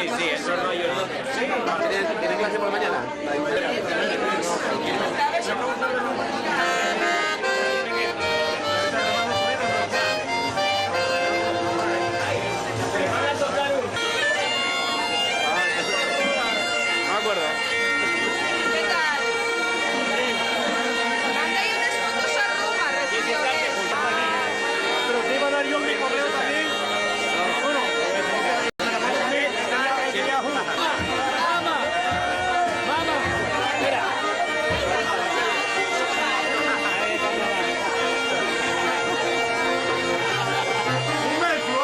sí, eso no yo. ¿Tiene clase por la mañana? No me acuerdo. ¿Qué tal? Mandé unas fotos a Roma, recibió Pero te iba a dar yo mi correo también. Bueno, mamá, mira. Un metro.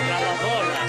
La rocola.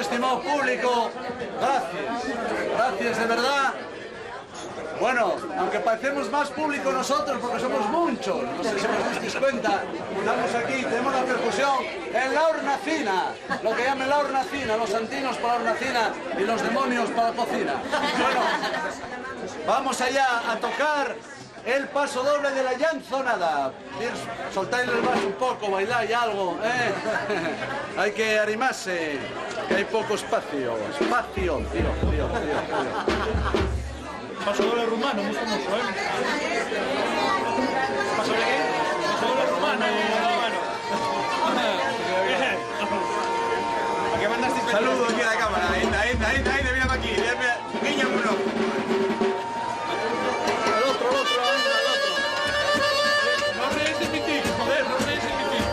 estimado público. Gracias. Gracias, de verdad. Bueno, aunque parecemos más público nosotros porque somos muchos, no sé si os disteis cuenta, estamos aquí, tenemos la percusión en la hornacina, lo que llaman la hornacina, los santinos para la hornacina y los demonios para la cocina. Bueno, vamos allá a tocar el paso doble de la llanzonada. Soltáis el vaso un poco, bailáis algo, ¿eh? Hay que animarse, que hay poco espacio. Espacio, tío. Paso doble rumano, muy famoso, ¿eh? ¿Paso de qué? Paso doble rumano. ¿A qué mandaste? Saludos aquí a la cámara. Ahí, mira para aquí. Guiña uno. El otro. No reís en mi tic, joder, no reís en mi tic.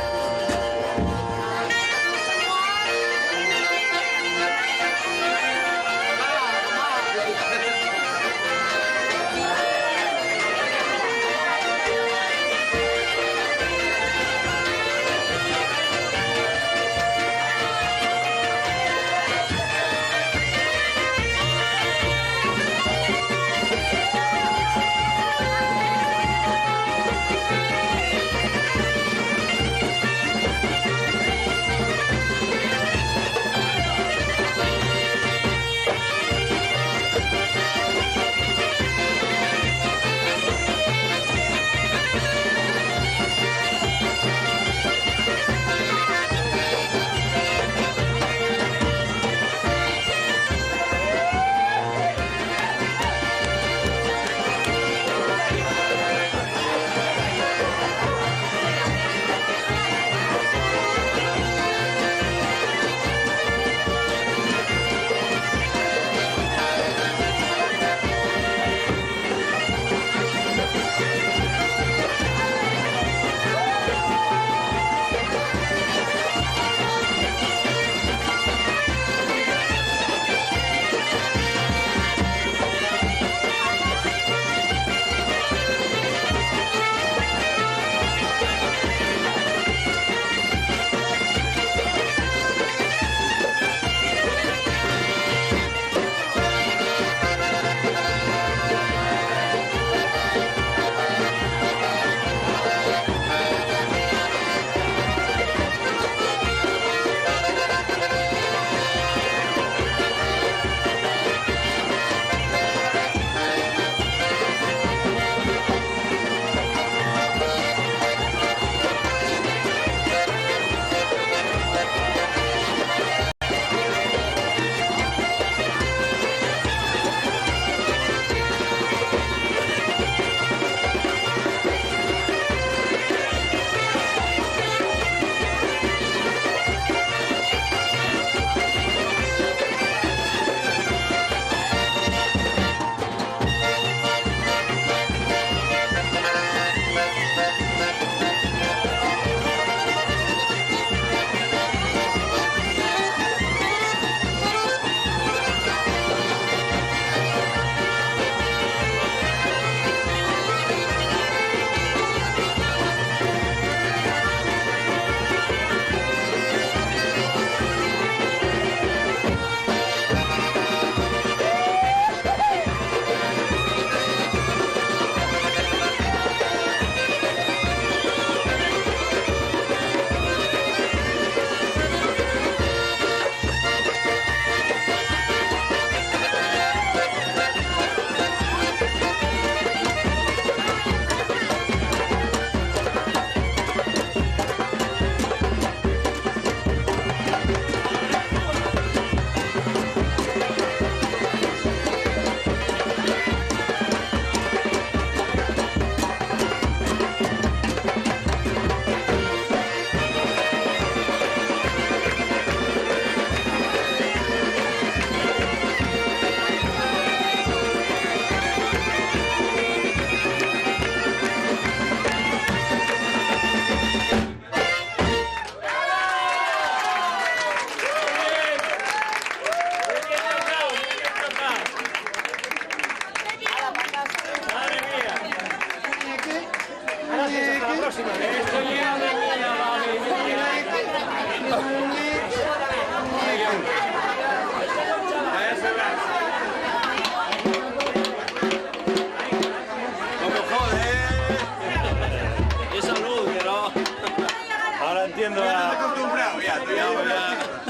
entiendo Ya estás a... acostumbrado, ya.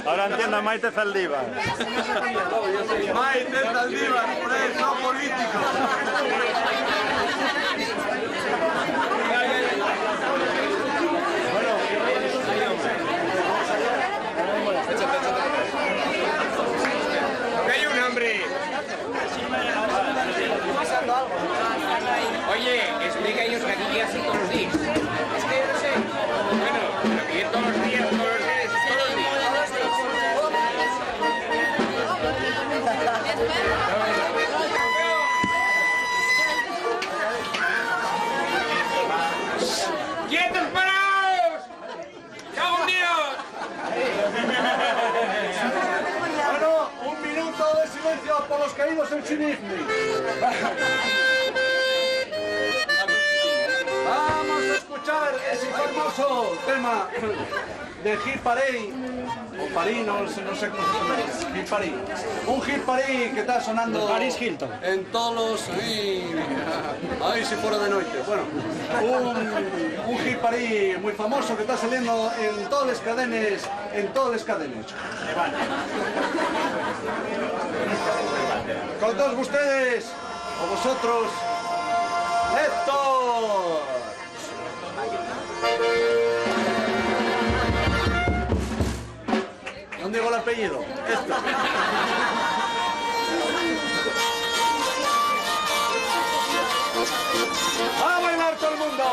Ahora entiendo a Maite Zaldívar. Maite Zaldívar, preso político. Que hay un hambre. Oye, explica a ellos que aquí así todos los días. Es que yo no sé. Bueno, pero que todos los días, todos los días, todos los días. ¡Quietos, parados! ¡Cago en Dios! Bueno, un minuto de silencio por los caídos en Chinifni. Vamos a escuchar ese famoso tema de Hit Parade, o París, no sé cómo se llama, Hit Parade. Un Hit Parade que está sonando Paris Hilton. en todos los... Ay, si fuera de noche. Bueno, un Hit Parade muy famoso que está saliendo en todas las cadenas, Con todos ustedes, o vosotros, Héctor. ¿Dónde digo el apellido? Héctor. ¡A bailar todo el mundo!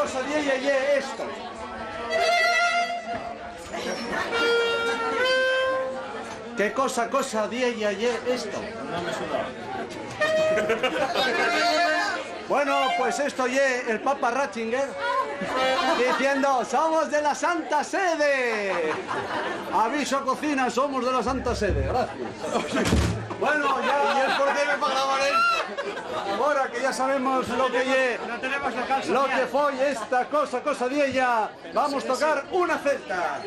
cosa die esto. ¿Qué cosa die esto? Bueno, pues esto el Papa Ratzinger diciendo, somos de la Santa Sede. Aviso cocina, somos de la Santa Sede. Gracias. Bueno, ya. ¿Y el por qué me pagaban esto? Ahora que ya sabemos lo que No tenemos local lo que social. fue esta cosa de ella, vamos a tocar una celta.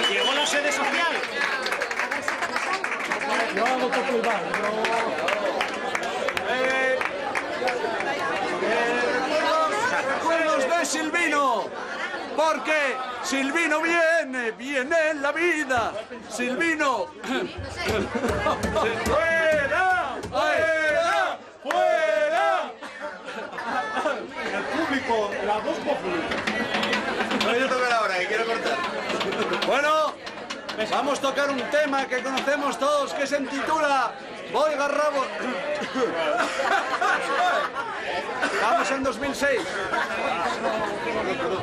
Llegó la sede social. Yo hago poco el bar, Recuerdos de Silvino, porque Silvino viene en la vida. Silvino. ¡Fuera! ¡Fuera! ¡Fuera! el público, la voz popular. No, yo toco la hora, que quiero cortar. Bueno, vamos a tocar un tema que conocemos todos que se intitula Voy Garrabo. Estamos en 2006.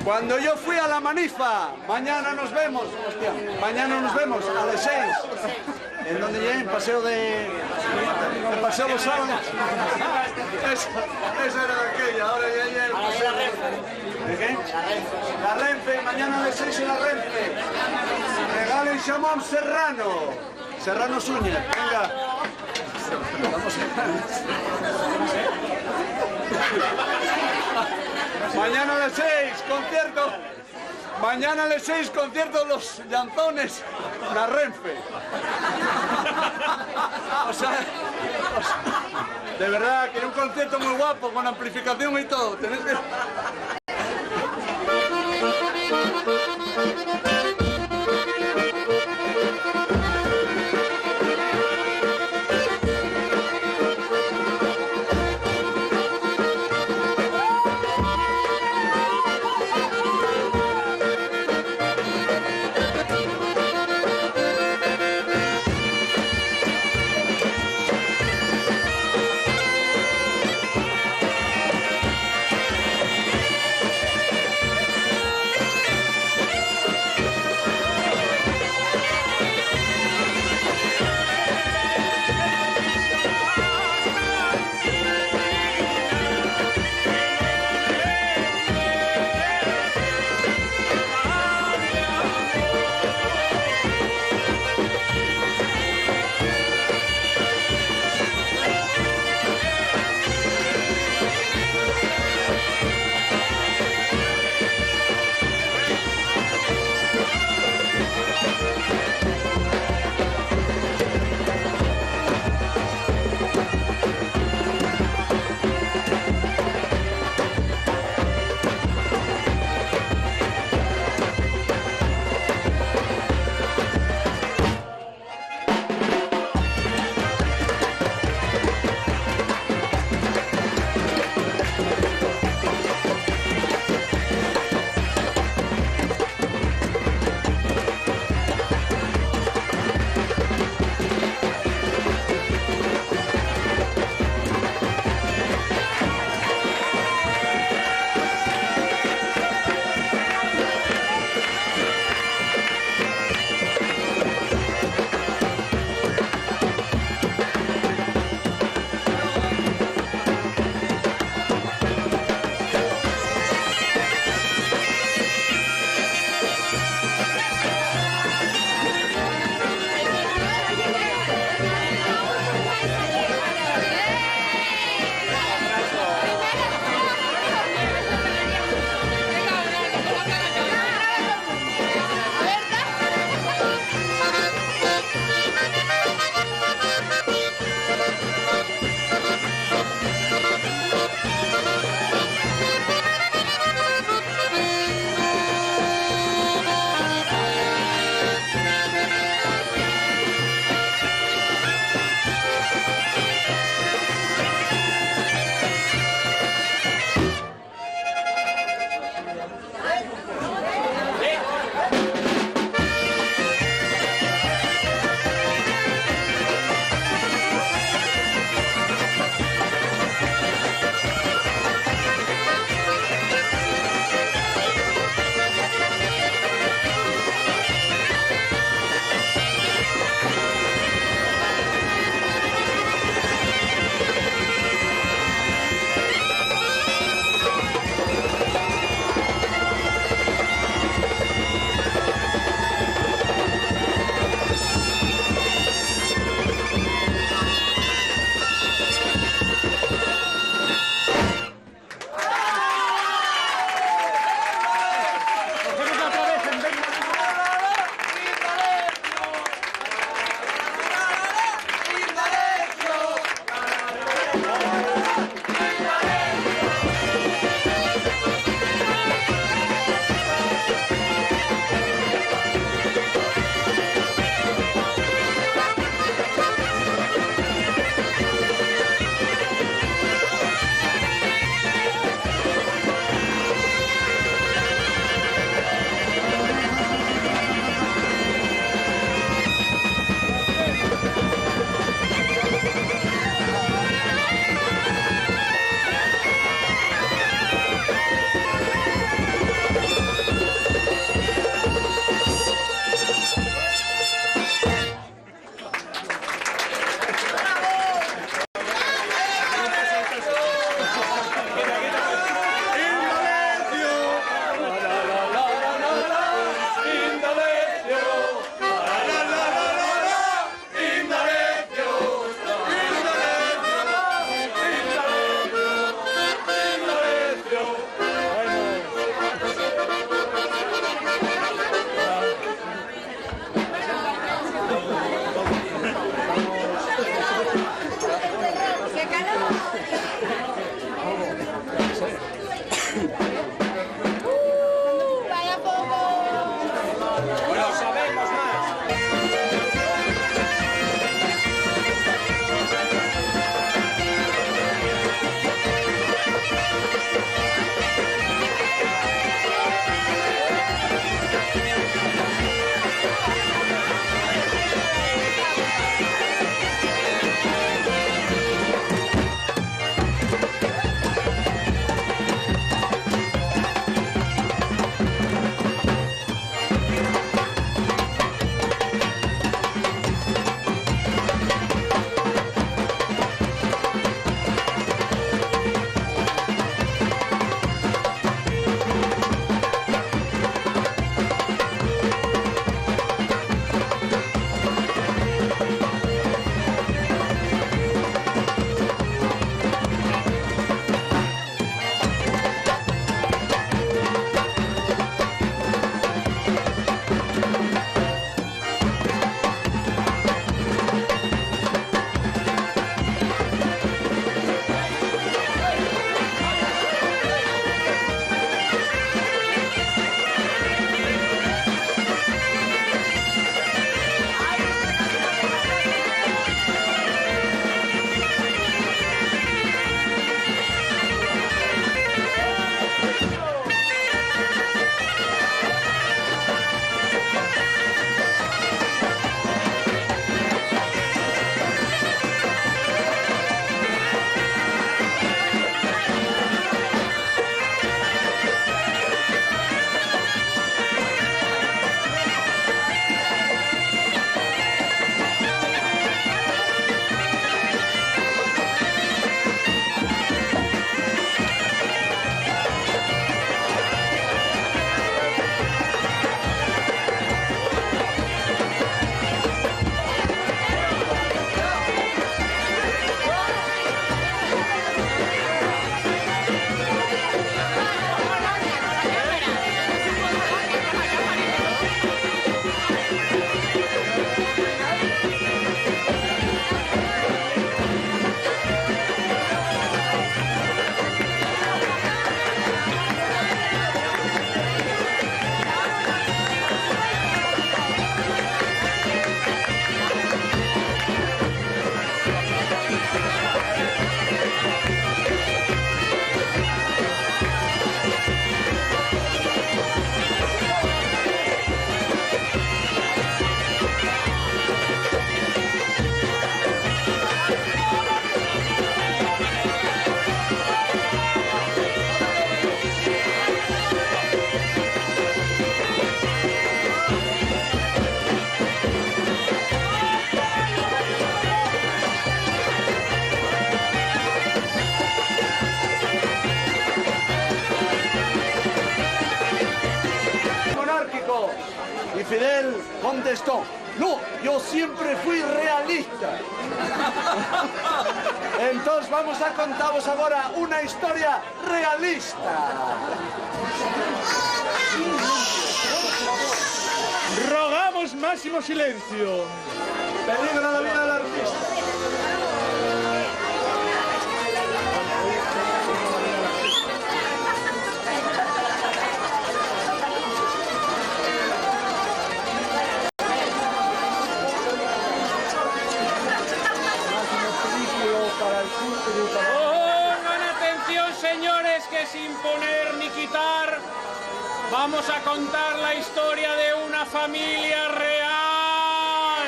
Cuando yo fui a la Manifa, mañana nos vemos, hostia, mañana nos vemos a las 6. ¿En donde llegué? En Paseo de Paseo Los Sábados. Esa era aquella, ahora ya llegué el paseo. ¿De qué? La Renfe, mañana a las 6 en la Renfe. Regalen jamón serrano. Serrano Suñer, venga. Vamos mañana a las 6, concierto. Mañana a las 6, concierto Los Llanzones, la Renfe. O sea, de verdad, que era un concierto muy guapo, con amplificación y todo. Tenéis que... eso. Y Fidel contestó: no, yo siempre fui realista. Entonces vamos a contaros ahora una historia realista. Rogamos máximo silencio. Peligra la vida del artista. Pongan atención, señores, que sin poner ni quitar vamos a contar la historia de una familia real.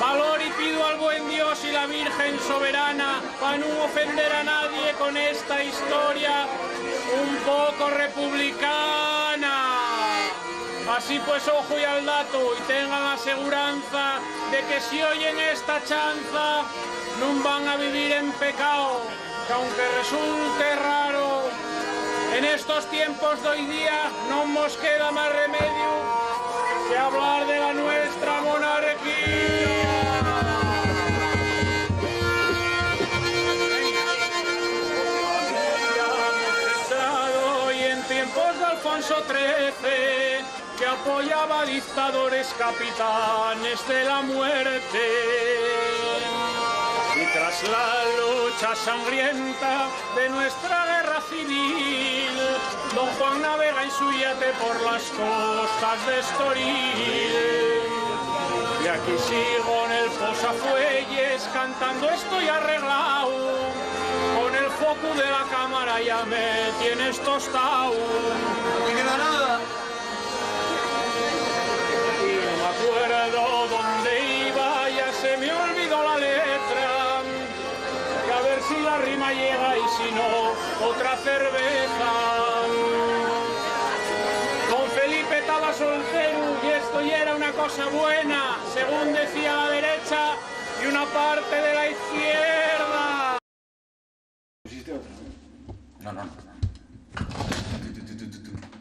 Valor y pido al buen Dios y la Virgen soberana para no ofender a nadie con esta historia un poco republicana. Así pues, ojo y al dato, y tengan aseguranza de que si oyen esta chanza no van a vivir en pecado, que aunque resulte raro, en estos tiempos de hoy día no nos queda más remedio que hablar de la nuestra monarquía. Y en tiempos de Alfonso XIII, que apoyaba a dictadores capitanes de la muerte. Y tras la lucha sangrienta de nuestra guerra civil, don Juan navega en su yate por las costas de Estoril. Y aquí sigo en el Posafuelles cantando Estoy arreglado. Con el foco de la cámara ya me tienes tostado. No me queda nada. Y no me acuerdo dónde iba, ya se me olvidó la letra. Y a ver si la rima llega y si no, otra cerveza. Don Felipe estaba soltero y esto ya era una cosa buena, según decía la derecha y una parte de la izquierda. No.